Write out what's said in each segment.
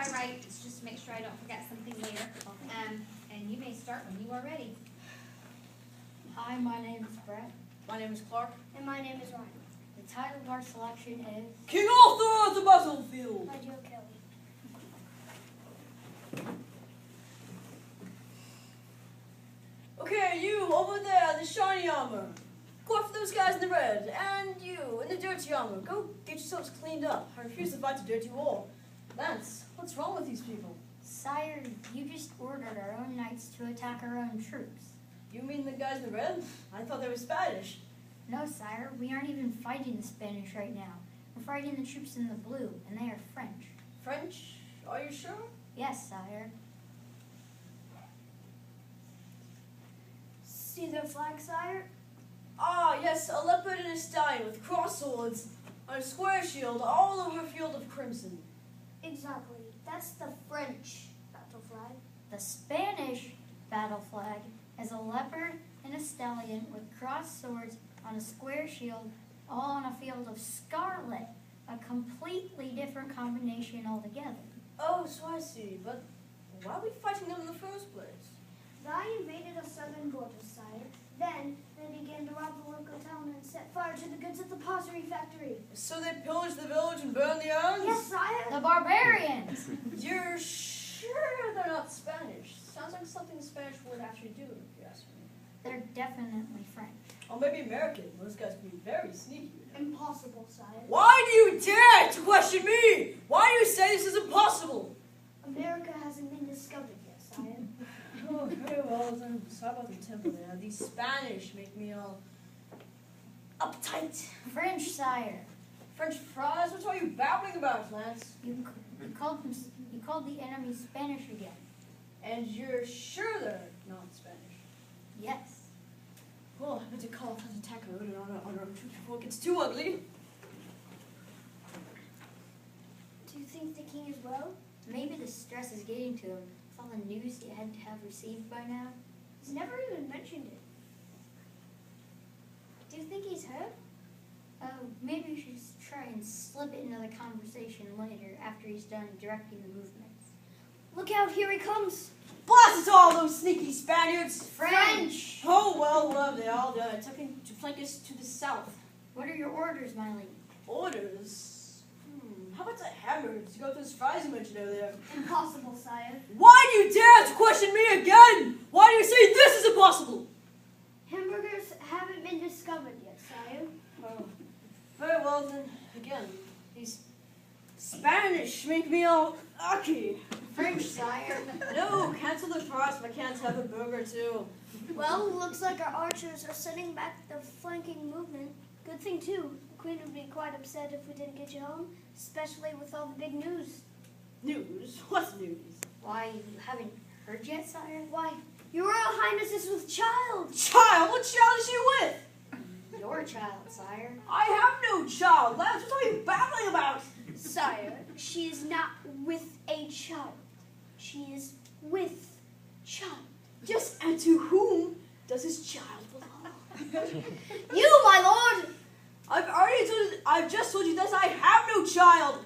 I write. It's just to make sure I don't forget something later. And you may start when you are ready. Hi, my name is Brett. My name is Clark. And my name is Ryan. The title of our selection is King Arthur of the Battlefield. By Joe Kelly. Okay, you over there, the shiny armor. Go after those guys in the red. And you in the dirty armor. Go get yourselves cleaned up. I refuse to fight a dirty war. Lance, what's wrong with these people? Sire, you just ordered our own knights to attack our own troops. You mean the guys in the red? I thought they were Spanish. No, sire, we aren't even fighting the Spanish right now. We're fighting the troops in the blue, and they are French. French? Are you sure? Yes, sire. See their flag, sire? Ah, yes, a leopard and a stallion with cross swords on a square shield all over a field of crimson. Exactly. That's the French battle flag. The Spanish battle flag is a leopard and a stallion with crossed swords on a square shield, all on a field of scarlet, a completely different combination altogether. Oh, so I see. But why are we fighting them in the first place? They invaded our southern borders, sire. Then they began to rob the local town and set fire to the goods at the pottery factory. So they pillaged the village and burned the urns? Yes, sire. The barbarians! You're sure they're not Spanish? Sounds like something the Spanish would actually do, if you ask me. They're definitely French. Or maybe American. Those guys can be very sneaky. Impossible, sire. Why do you dare to question me? Why do you say this is impossible? America hasn't been discovered yet, sire. Oh, very well then. Sorry about the temper there. These Spanish make me all uptight. French, sire. French fries? What are you babbling about, Lance? You called the enemy Spanish again. And you're sure they're not Spanish? Yes. Well, I better call off that attack mode and on our troops before it gets too ugly. Do you think the king is well? Maybe the stress is getting to him with all the news he had to have received by now. He's never even mentioned it. Do you think he's hurt? Maybe we should try and slip it into the conversation later after he's done directing the movements. Look out, here he comes. Blast it all, those sneaky Spaniards! French! Oh, well, what have they all done? Attempting to flank us to the south. What are your orders, my lady? Orders? How about the hamburgers to go with those fries you mentioned over there? Impossible, sire. Why do you dare to question me again? Why do you say this is impossible? Hamburgers haven't been discovered yet, sire. Oh, very well then. Again, these Spanish make me all ucky. French, sire. No, cancel the fries if I can't have a burger too. Well, looks like our archers are sending back the flanking movement. Good thing, too. The Queen would be quite upset if we didn't get you home, especially with all the big news. News? What's news? Why, you haven't heard yet, sire? Why, Your Royal Highness is with child. Child? What child is she with? Your child, sire. I have no child. Lance, what are you babbling about? Sire, she is not with a child. She is with child. Yes, and to whom does his child belong? You, my lord! I've just told you this. I have no child.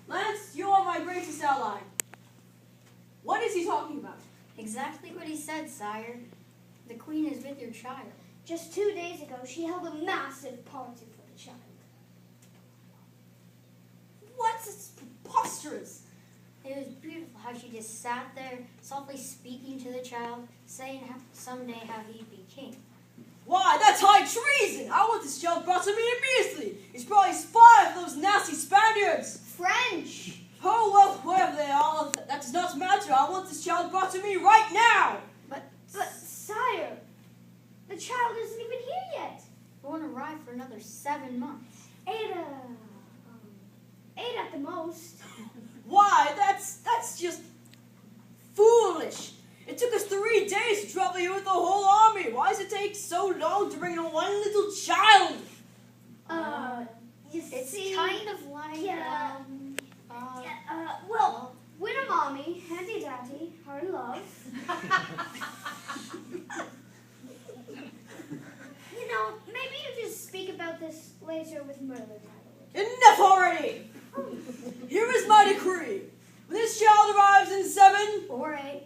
Lance, you are my greatest ally. What is he talking about? Exactly what he said, sire. The queen is with your child. Just 2 days ago, she held a massive party for the child. What? It's preposterous. It was beautiful how she just sat there, softly speaking to the child, saying someday how he'd be king. Why, that's high treason! I want this child brought to me immediately! He's probably a spy for those nasty Spaniards! French! Oh, well, wherever they are, that does not matter. I want this child brought to me right now! But, sire, the child isn't even here yet. It won't arrive for another 7 months. 8 at the most. Why, that's just foolish. It took us 3 days to travel here with the whole army. Why does it take so long to bring in one little child? You It's see, kind of like, well, when a mommy and a daddy are in love, you know, maybe you just speak about this later with Merlin, my lord. Enough already! Here is my decree. When this child or 8.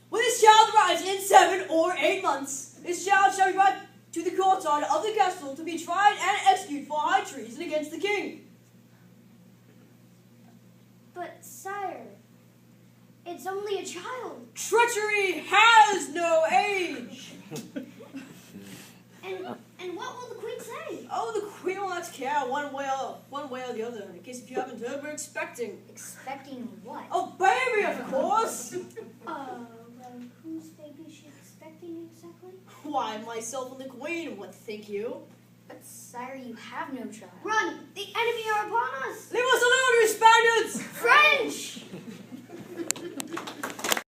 When this child arrives in 7 or 8 months, this child shall be brought to the courtyard of the castle to be tried and executed for high treason against the king. But, sire, it's only a child. Treachery has no age. And what will the queen say? Oh, the queen will not care one way or the other. In case if you haven't heard, we're expecting. Expecting what? A baby, of course. Well, whose baby is she expecting exactly? Why, myself and the queen. What think you? But, sire, you have no child. Run! The enemy are upon us! Leave us alone, you Spaniards! French!